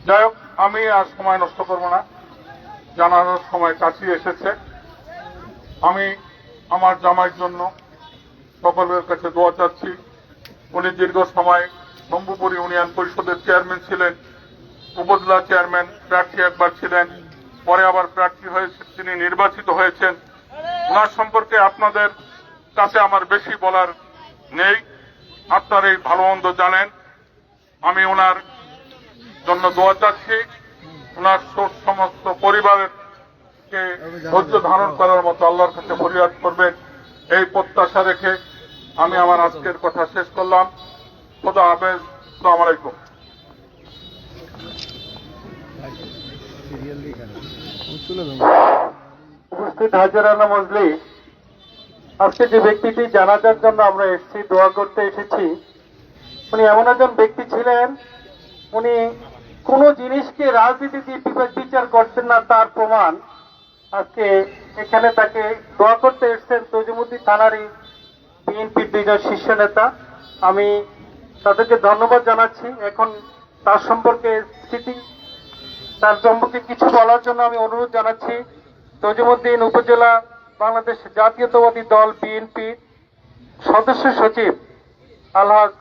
যাই হোক, আমি আর সময় নষ্ট করব না, জানানোর সময় কাছে এসেছে। আমি আমার জামাইয়ের জন্য সকলের কাছে দোয়া চাচ্ছি। উনি দীর্ঘ সময় শম্ভুপুর ইউনিয়ন পরিষদের চেয়ারম্যান ছিলেন, উপজেলা চেয়ারম্যান প্রার্থী একবার ছিলেন, পরে আবার প্রার্থী হয়েছে, তিনি নির্বাচিত হয়েছেন। ওনার সম্পর্কে আপনাদের কাছে আমার বেশি বলার নেই, আপনারা এই ভালো মন্দ জানেন। আমি ওনার জন্য দোয়া চাচ্ছি, ওনার সমস্ত পরিবারের ধৈর্য ধারণ করার মতো আল্লাহর কাছে ফরিয়াদ করবেন, এই প্রত্যাশা রেখে আমি আমার আজকের কথা শেষ করলাম। খোদা হাফেজ, আসসালামু আলাইকুম। উপস্থিত হাজারানা মজলিস, আজকে যে ব্যক্তিটি জানাজার জন্য আমরা এসেছি, দোয়া করতে এসেছি, উনি এমন একজন ব্যক্তি ছিলেন, উনি কোন জিনিসকে রাজনীতি দিয়ে বিচার করতেন না, তার প্রমাণ আজকে এখানে তাকে দোয়া করতে এসেছেন তজিমুদ্দিন থানারই বিএনপির দুইজন শীর্ষ নেতা। আমি তাদেরকে ধন্যবাদ জানাচ্ছি। এখন তার সম্পর্কে স্মৃতি, তার সম্পর্কে কিছু বলার জন্য আমি অনুরোধ জানাচ্ছি তজিমুদ্দিন উপজেলা বাংলাদেশ জাতীয়তাবাদী দল বিএনপি সদস্য সচিব আলহাজ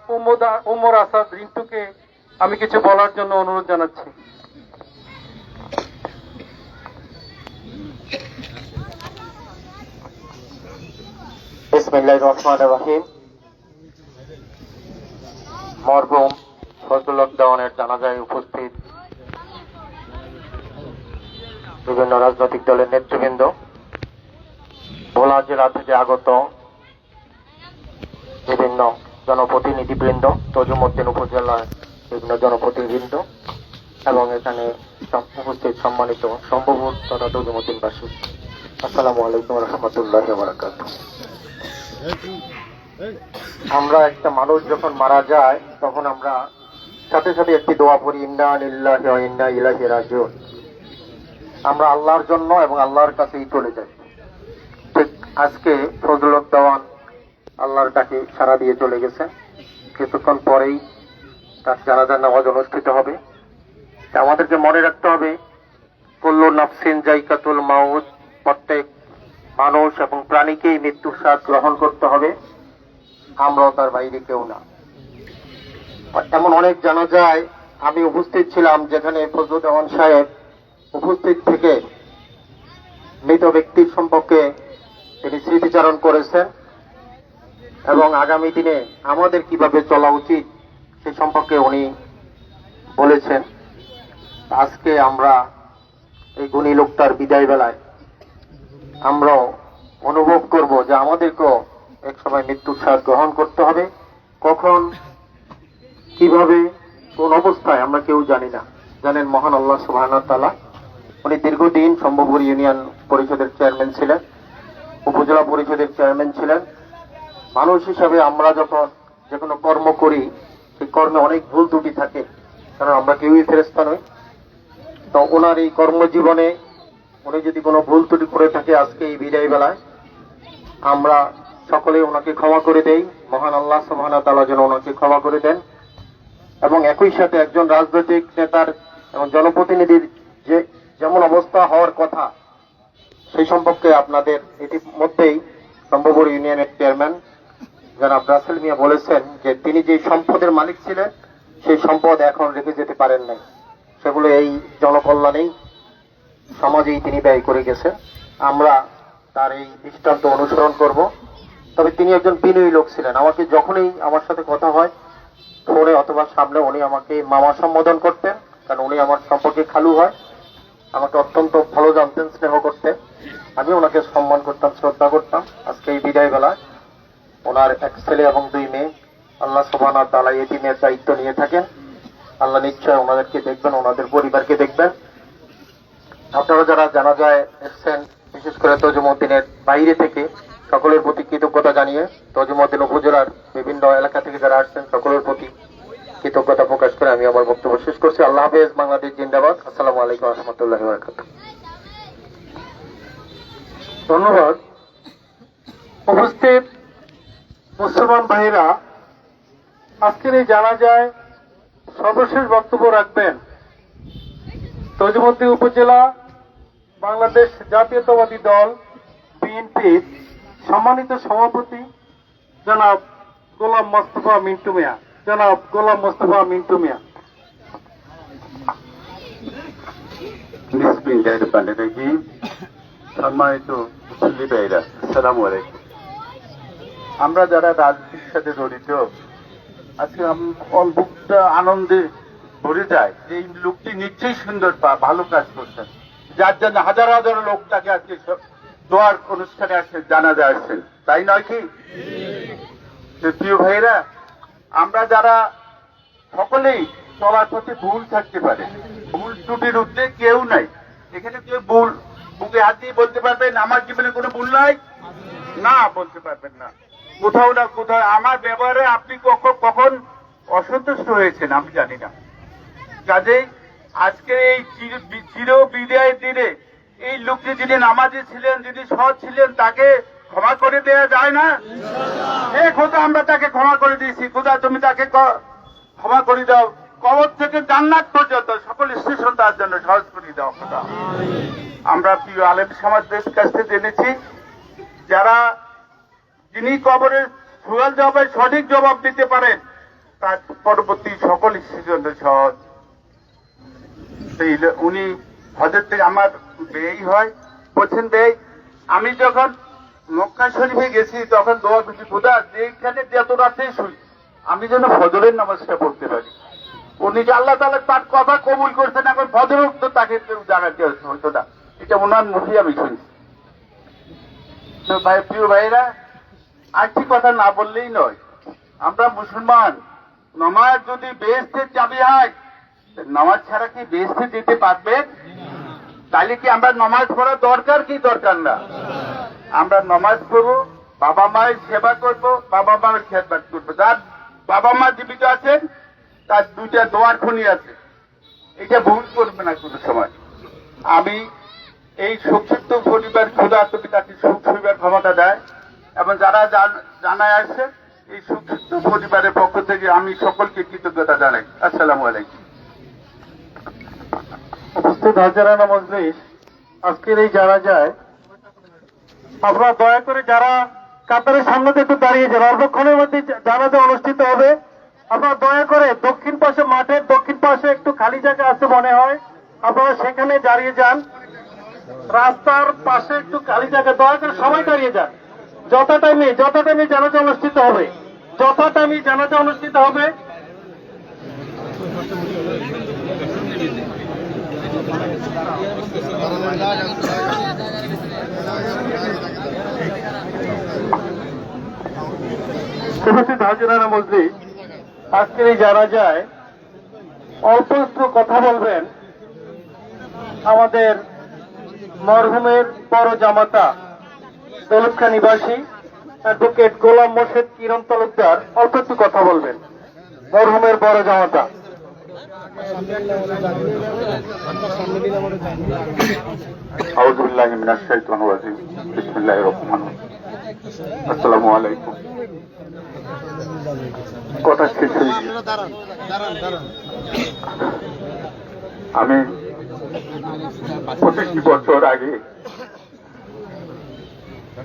উমর আসাদ রিন্টুকে আমি কিছু বলার জন্য অনুরোধ জানাচ্ছি। বিসমিল্লাহির রহমানির রহিম। মরহুম ফজলুল হক দেওয়ানের জানাজায় উপস্থিত বিভিন্ন রাজনৈতিক দলের নেতৃবৃন্দ, ভোলা জেলা থেকে আগত বিভিন্ন জনপ্রতিনিধিবৃন্দ, তজুমউদ্দিন উপজেলার বিভিন্ন জনপ্রতিনিধিবৃন্দ এবং এখানে উপস্থিত সম্মানিত সম্ভবত তথা তজুমউদ্দিনবাসী, আসসালামু আলাইকুম ওয়া রাহমাতুল্লাহি ওয়া বারাকাতুহু। আমরা একটা মানুষ যখন মারা যায় তখন আমরা সাথে সাথে একটি দোয়া পড়ি, ইন্না লিল্লাহি ওয়া ইন্না ইলাইহি রাজিউন। আমরা আল্লাহর জন্য এবং আল্লাহর কাছেই চলে যাই। ঠিক আজকে ফজলুল হক দেওয়ান আল্লাহর ডাকে সাড়া দিয়ে চলে গেছে। কিছুক্ষণ পরেই তার জানাজার নামাজ অনুষ্ঠিত হবে। আমাদেরকে মনে রাখতে হবে, কুল্লু নাফসিন যায়কাতুল মাউত, প্রত্যেক মানুষ এবং প্রাণীকেই মৃত্যুর স্বাদ গ্রহণ করতে হবে, আমরাও তার বাইরে কেউ না। এমন অনেক জানাজায় আমি উপস্থিত ছিলাম যেখানে ফজলুর রহমান সাহেব উপস্থিত থেকে মৃত ব্যক্তির সম্পর্কে তিনি স্মৃতিচারণ করেছেন এবং আগামী দিনে আমাদের কিভাবে চলা উচিত সে সম্পর্কে উনি বলেছেন। আজকে আমরা এই গুণী লোকটার বিদায় বেলায় আমরাও অনুভব করব যে আমাদেরকেও এক সময় মৃত্যুর স্বাদ গ্রহণ করতে হবে। কখন, কিভাবে, কোন অবস্থায় আমরা কেউ জানি না। জানেন মহান আল্লাহ সুবহানাহু ওয়া তাআলা। উনি দীর্ঘদিন শম্ভুপুর ইউনিয়ন পরিষদের চেয়ারম্যান ছিলেন, উপজেলা পরিষদের চেয়ারম্যান ছিলেন। মানুষ হিসাবে আমরা যখন যে কোনো কর্ম করি, সেই কর্মে অনেক ভুল ত্রুটি থাকে, কারণ আমরা কেউই ফেরেশতা নই। তো ওনার এই কর্মজীবনে উনি যদি কোনো ভুল ত্রুটি করে থাকে, আজকে এই বিদায় বেলায় আমরা সকলে ওনাকে ক্ষমা করে দেই। মহান আল্লাহ সুবহানাহু ওয়া তাআলা যেন ওনাকে ক্ষমা করে দেন এবং একই সাথে একজন রাজনৈতিক নেতার এবং জনপ্রতিনিধির যে যেমন অবস্থা হওয়ার কথা সেই সম্পর্কে আপনাদের ইতিমধ্যেই শম্ভুপুর ইউনিয়নের চেয়ারম্যান জনাব রাসেল মিয়া বলেছেন যে তিনি যে সম্পদের মালিক ছিলেন সেই সম্পদ এখন রেখে যেতে পারেন নাই, সেগুলো এই জনকল্যাণেই সমাজেই তিনি ব্যয় করে গেছেন। আমরা তার এই দৃষ্টান্ত অনুসরণ করব। তবে তিনি একজন বিনয়ী লোক ছিলেন। আমাকে যখনই আমার সাথে কথা হয় ফোনে অথবা সামনে, উনি আমাকে মামা সম্বোধন করতেন, কারণ উনি আমার সম্পর্কে খালু হয়। আমাকে অত্যন্ত ভালো জানতেন, স্নেহ করতেন। আমি ওনাকে সম্মান করতাম, শ্রদ্ধা করতাম। আজকে এই বিদায় বেলা ওনার এক ছেলে এবং দুই মেয়ে, আল্লাহ সুবহানাহু ওয়া তাআলা এতিমের দায়িত্ব নিয়ে থাকেন। আল্লাহ নিশ্চয় ওনাদেরকে দেখবেন, ওনাদের পরিবারকে দেখবেন। আপনারা যারা জানাজায় এসেছেন, বিশেষ করে তজুমউদ্দিনের বাইরে থেকে, সকলের প্রতি কৃতজ্ঞতা জানিয়ে, তজুমউদ্দিন উপজেলার বিভিন্ন এলাকা থেকে যারা আসছেন সকলের প্রতি কৃতজ্ঞতা প্রকাশ করে আমি আমার বক্তব্য শেষ করছি। আল্লাহ হাফেজ, বাংলাদেশ জিন্দাবাদ। আসসালামু আলাইকুম ওয়া রাহমাতুল্লাহি ওয়া বারাকাতুহু। ধন্যবাদ। উপস্থিত মুসলমান ভাইরা, আজকের এই জানাজায় সর্বশেষ বক্তব্য রাখবেন তজুমদ্দি উপজেলা বাংলাদেশ জাতীয়তাবাদী দল বিএনপির সম্মানিত সভাপতি জনাব গোলাম মোস্তফা মিন্টু মিয়া। জনাব গোলাম মোস্তফা মিন্টু মিয়া। সম্মানিত মুসল্লি ভাইরা, আসসালামু আলাইকুম। আমরা যারা রাজনীতির সাথে জড়িত, আজকে বুকটা আনন্দে ভরে যায় যে এই লোকটি নিশ্চয়ই সুন্দর ভালো কাজ করছেন, যার জন্য হাজার হাজার লোক তাকে আজকে দোয়ার অনুষ্ঠানে আসছেন, জানাজা আসছেন, তাই নয় কি? প্রিয় ভাইরা, আমরা যারা সকলেই চলার পথে ভুল থাকতে পারে, ভুল ত্রুটির ঊর্ধ্বে কেউ নাই। এখানে কেউ ভুল বুকে হাত দিয়ে বলতে পারবেন আমার জীবনে কোনো ভুল নাই? না, বলতে পারবেন না। কোথাও না কোথাও আমার ব্যবহারে আপনি কখন অসন্তুষ্ট হয়েছেন আমি জানি না। কাজেই আজকে এই চির বিদায়ের দিনে এই লোকটি যিনি নামাজি ছিলেন, যিনি সৎ ছিলেন, তাকে ক্ষমা করে দেওয়া যায় না? হে খোদা, আমরা তাকে ক্ষমা করে দিয়েছি। খোদা, তুমি তাকে ক্ষমা করে দাও। কবর থেকে জান্নাত পর্যন্ত সকল স্টেশন তার জন্য সহজ করে দাও খোদা। আমরা প্রিয় আলেম সমাজের কাছ থেকে জেনেছি, যারা যিনি কবরের সুয়াল জবাবের সঠিক জবাব দিতে পারেন, তার পরবর্তী সকল স্টেশন সহজ। উনি হজরত থেকে আমার ব্যয় হয়, বলছেন ব্যয়, আমি যখন মক্কা শরীফে গেছি তখন দোয়া করছি, খোদা যেখানে যত রাতে শুই আমি যেন ফজরের নামাজটা পড়তে পারি। উনি যে আল্লাহ তাআলা তার কথা কবুল করছেন, এখন ফজর তো তাকে জানাতে হতো না, এটা ওনার মুখে আমি শুনছি। তো ভাই, প্রিয় ভাইরা, আরেকটি কথা না বললেই নয়, আমরা মুসলমান, নামাজ যদি বেহেশতের চাবি হয়, নামাজ ছাড়া কি বেহেশতে যেতে পারবেন? তাহলে কি আমরা নামাজ পড়া দরকার কি দরকার না? আমরা নামাজ পড়বো, বাবা মায়ের সেবা করব, বাবা মায়ের খেদমত করবো। যার বাবা মা জীবিত আছেন তার দুইটা দোয়ার খনি আছে, এটা ভুল করবে না কোনো সময়। আমি এই সংক্ষিপ্ত পরিবার, খোদা তুমি তাকে সুখ সুবিধার ক্ষমতা দেয়, এবং যারা জানায় আসছে এই সংক্ষিপ্ত পরিবারের পক্ষ থেকে আমি সকলকে কৃতজ্ঞতা জানাই। আসসালামু আলাইকুম। উপস্থিত হাজারানা মজলিস, আজকের এই জানাজায় আপনারা দয়া করে যারা কাতারের সামনে একটু দাঁড়িয়ে যান, অল্পক্ষণের মধ্যে জানাজা অনুষ্ঠিত হবে। আপনারা দয়া করে দক্ষিণ পাশে, মাঠের দক্ষিণ পাশে একটু খালি জায়গা আছে মনে হয়, আপনারা সেখানে দাঁড়িয়ে যান। রাস্তার পাশে একটু খালি জায়গা, দয়া করে সবাই দাঁড়িয়ে যান। যথা টাইমে জানাজা অনুষ্ঠিত হবে, যথা টাইমে জানাজা অনুষ্ঠিত হবে। উপস্থিত হাজিরানা মজলিস, আজকের এই জানাজায় অল্প একটু কথা বলবেন আমাদের মরহুমের বড় জামাতা দৌলতখা নিবাসী অ্যাডভোকেট গোলাম মোর্শেদ কিরণ তালুকদার। অল্প একটু কথা বলবেন মরহুমের বড় জামাতা। আউযু বিল্লাহি মিনাশ শাইতানির রাজিম। বিসমিল্লাহির রহমানির রহিম। আসসালামু আলাইকুম। কথা শেষ হয়ে গেছে। আমি 25 বছর আগে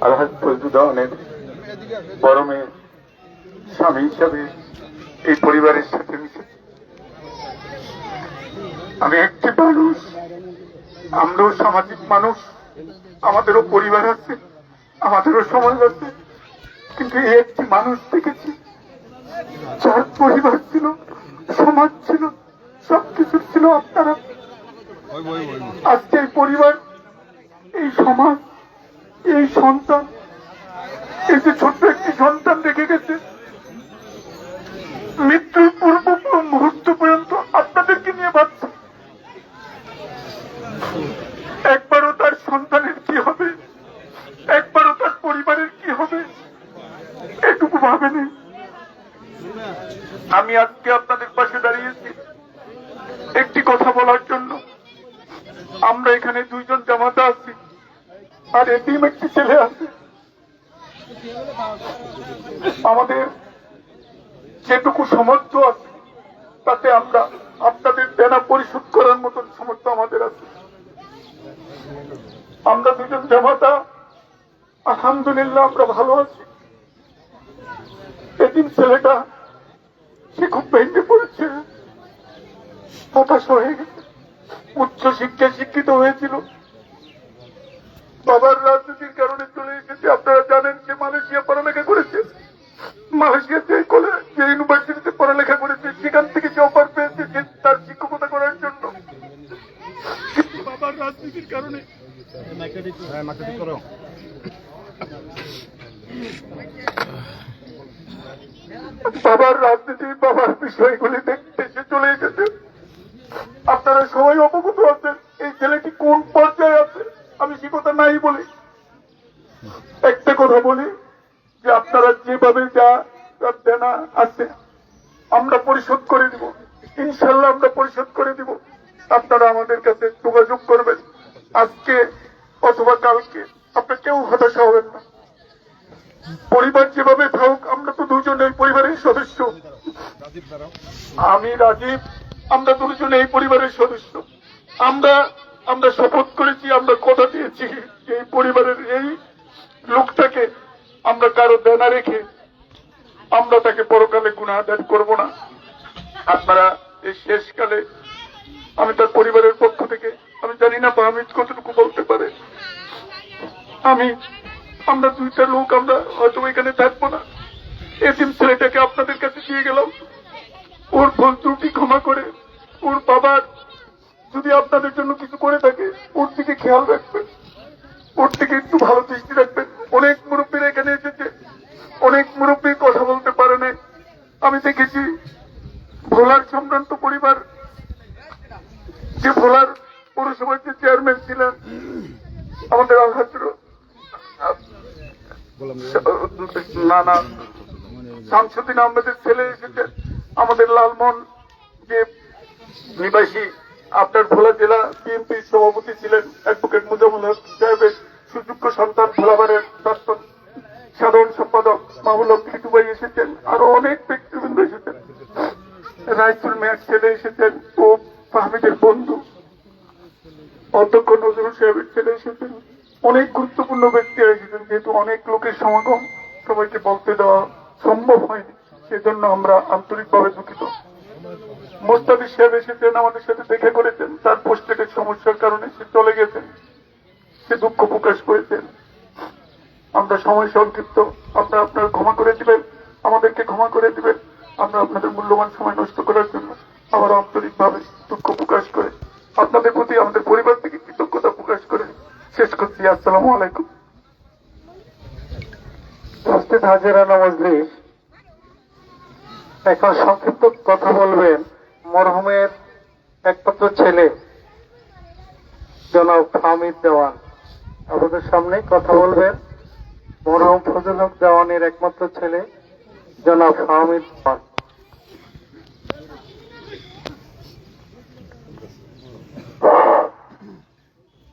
আলহাজ ফজলুদ্দৌনের বড় মেয়ে স্বামী হিসাবে এই পরিবারের সাথে মিশেছি। আমি একটি মানুষ, আমরাও সামাজিক মানুষ, আমাদেরও পরিবার আছে, আমাদেরও সমাজ আছে, কিন্তু এই একটি মানুষ দেখেছি যার পরিবার ছিল, সমাজ ছিল, সবকিছু ছিল আপনারা। আজকে এই পরিবার, এই সমাজ, এই সন্তান, এই যে ছোট্ট একটি সন্তান রেখে গেছে, মৃত্যুর পূর্ব মুহূর্ত পর্যন্ত আপনাদেরকে নিয়ে ভাবছে একবারও তার সন্তানের কি হবে, একবারও তার পরিবারের কি হবে, এটুকু ভাবেনি। আমি আজকে আপনাদের পাশে দাঁড়িয়েছি একটি কথা বলার জন্য। আমরা এখানে 2 জন জামাতা আছি, আর এটিম একটি ছেলে আছে। আমাদের যেটুকু সামর্থ্য আছে তাতে আমরা আপনাদের দেনা পরিশোধ করার মতন সামর্থ্য আমাদের আছে। আমরা দুজন জামাতা আলহামদুলিল্লাহ আমরা ভালো আছি। এদিন ছেলেটা সে খুব ভেঙে পড়েছে, হতাশ হয়ে গেছে। উচ্চ শিক্ষায় শিক্ষিত হয়েছিল, বাবার রাজনীতির কারণে চলে এসেছে। আপনারা জানেন সে মালয়েশিয়া পড়ালেখা করেছে, মালয়েশিয়াতে যে ইউনিভার্সিটিতে পড়ালেখা করেছে সেখান থেকে সে অফার পেয়েছে যে তার শিক্ষকতা করার জন্য। কিন্তু বাবার রাজনীতির কারণে বাবার বিষয়গুলি দেখতে সে চলে এসেছে। আপনারা সবাই অবগত আছেন এই ছেলেটি কোন পর্যায়ে আছে। আমি সে কথা নাই বলি, একটা কথা বলি যে আপনারা যেভাবে যা দেনা আছে আমরা পরিশোধ করে দিব, ইনশাল্লাহ আমরা পরিশোধ করে দিব। আপনারা আমাদের কাছে যোগাযোগ করবেন আজকে অথবা কালকে। আপনার কেউ হতাশা হবেন না। পরিবার যেভাবে থাকুক, আমরা তো দুজন এই পরিবারের সদস্য। আমি রাজীব, আমরা দুজন এই পরিবারের সদস্য। আমরা শপথ করেছি, আমরা কথা দিয়েছি এই পরিবারের এই লোকটাকে আমরা কারো দেনা রেখে আমরা তাকে পরকালে গুনাহগার করব না। আপনারা এই শেষকালে, আমি তার পরিবারের পক্ষ থেকে, আমি জানি না ফাহমিদ কতটুকু বলতে পারে, আমরা দুইটা লোক আমরা হয়তো এখানে থাকবো না। এতিম ছেলেটাকে আপনাদের কাছে দিয়ে গেলাম, ওর ভুল ত্রুটি ক্ষমা করে ওর বাবার যদি আপনাদের জন্য কিছু করে থাকে ওর দিকে খেয়াল রাখবেন, ওর দিকে একটু ভালো দৃষ্টি রাখবেন। অনেক মুরব্বীরা এখানে এসেছে, অনেক মুরব্বী কথা বলতে পারে না। আমি দেখেছি ভোলার সম্ভ্রান্ত পরিবার, যে ভোলার পৌরসভার যে চেয়ারম্যান ছিলেন আমাদের শামসুদ্দিন আহমেদের ছেলে এসেছে, আমাদের লালমোহন যে নিবাসী আপনার ভোলা জেলা বিএনপির সভাপতি ছিলেন অ্যাডভোকেট মুজামুল হক সাহেবের সুযোগ্য সন্তান ভোলাবারের প্রাক্তন সাধারণ সম্পাদক মাহবুল হক খিটুবাই এসেছেন, আরো অনেক ব্যক্তিবৃন্দ এসেছেন। রায়চুর মেয়ার ছেলে এসেছেন, ও ফাহমিদের বন্ধু। অধ্যক্ষ নজরুল সাহেবের ছেলে এসেছেন। অনেক গুরুত্বপূর্ণ ব্যক্তিরা এসেছেন। যেহেতু অনেক লোকের সমাগম, সবাইকে বলতে দেওয়া সম্ভব হয়নি, সেজন্য আমরা আন্তরিকভাবে দুঃখিত। মোস্তাফিজ সাহেব এসেছেন, আমাদের সাথে দেখা করেছেন। তার পোস্টেটের সমস্যার কারণে সে চলে গেছেন, সে দুঃখ প্রকাশ করেছেন। আমরা সময় সংক্ষিপ্ত, আপনারা আপনার ক্ষমা করে দিবেন, আমাদেরকে ক্ষমা করে দিবেন। আমরা আপনাদের মূল্যবান সময় নষ্ট করার জন্য আবার আন্তরিকভাবে দুঃখ প্রকাশ করে আপনাদের প্রতি আমাদের পরিবার থেকে কৃতজ্ঞতা প্রকাশ করে শেষ করছি। আসসালামু আলাইকুম। উপস্থিত হাজিরানা মজলিস, এখন সংক্ষিপ্ত কথা বলবেন মরহুমের একমাত্র ছেলে জনাব ফাহমিদ দেওয়ান। আমাদের সামনে কথা বলবেন মরহুম ফজল হক দেওয়ানের একমাত্র ছেলে জনাব ফাহমিদ দেওয়ান।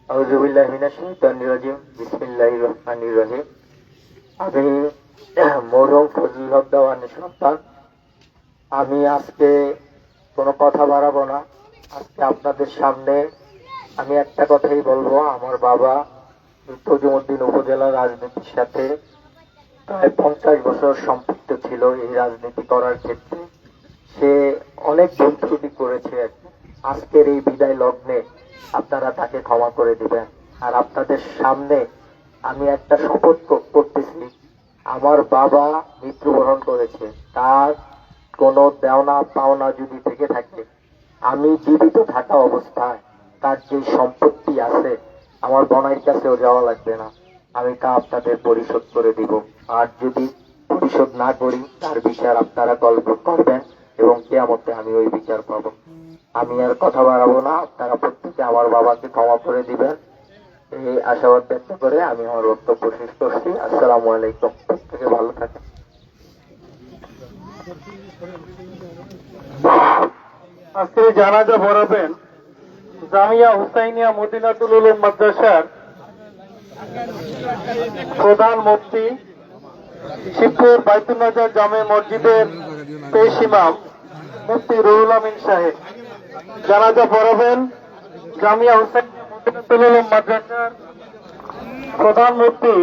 আউযুবিল্লাহি মিনাশ শাইতানির রাজিম। বিসমিল্লাহির রহমানির রহিম। আমি মরহুম ফজল হক দেওয়ানের সন্তান। আমি আজকে কোনো কথা বাড়াবো না। আজকে আপনাদের সামনে আমি একটা কথাই বলবো। আমার বাবা তজুমউদ্দিন উপজেলা রাজনীতির সাথে প্রায় 50 বছর সম্পৃক্ত ছিল এই রাজনীতি করার ক্ষেত্রে। সে অনেক ভুল ত্রুটি করেছে। আজকের এই বিদায় লগ্নে আপনারা তাকে ক্ষমা করে দিবেন। আর আপনাদের সামনে আমি একটা শপথ করতেছি, আমার বাবা মৃত্যুবরণ করেছে, তার কোনো দেওনা পাওনা যদি থেকে থাকে, আমি জীবিত থাকা অবস্থায় তার যে সম্পত্তি আছে আমার বোনের কাছেও যাওয়া লাগবে না, আমি তা আপনাদের পরিশোধ করে দিব। আর যদি পরিশোধ না করি তার বিচার আপনারা করবেন এবং কিয়ামতে আমি ওই বিচার পাবো। আমি আর কথা বাড়াবো না। আপনারা প্রত্যেকে আমার বাবাকে ক্ষমা করে দিবেন, এই আশাবাদ ব্যক্ত করে আমি আমার বক্তব্য শেষ করছি। আসসালামু আলাইকুম। প্রত্যেকে ভালো থাকেন। আজকে জানাজা পড়াবেন জামিয়া হুসাইনিয়া মদিনাতুল উলুম মাদ্রাসার প্রধান মুফতি, শিবপুর বাইতুল নাজার জামে মসজিদের পেশ ইমাম মুফতি রুহুল আমিন সাহেব। জানাজা পড়াবেন জামিয়া হুসাইনিয়া মদিনাতুল উলুম মাদ্রাসার প্রধান মুফতি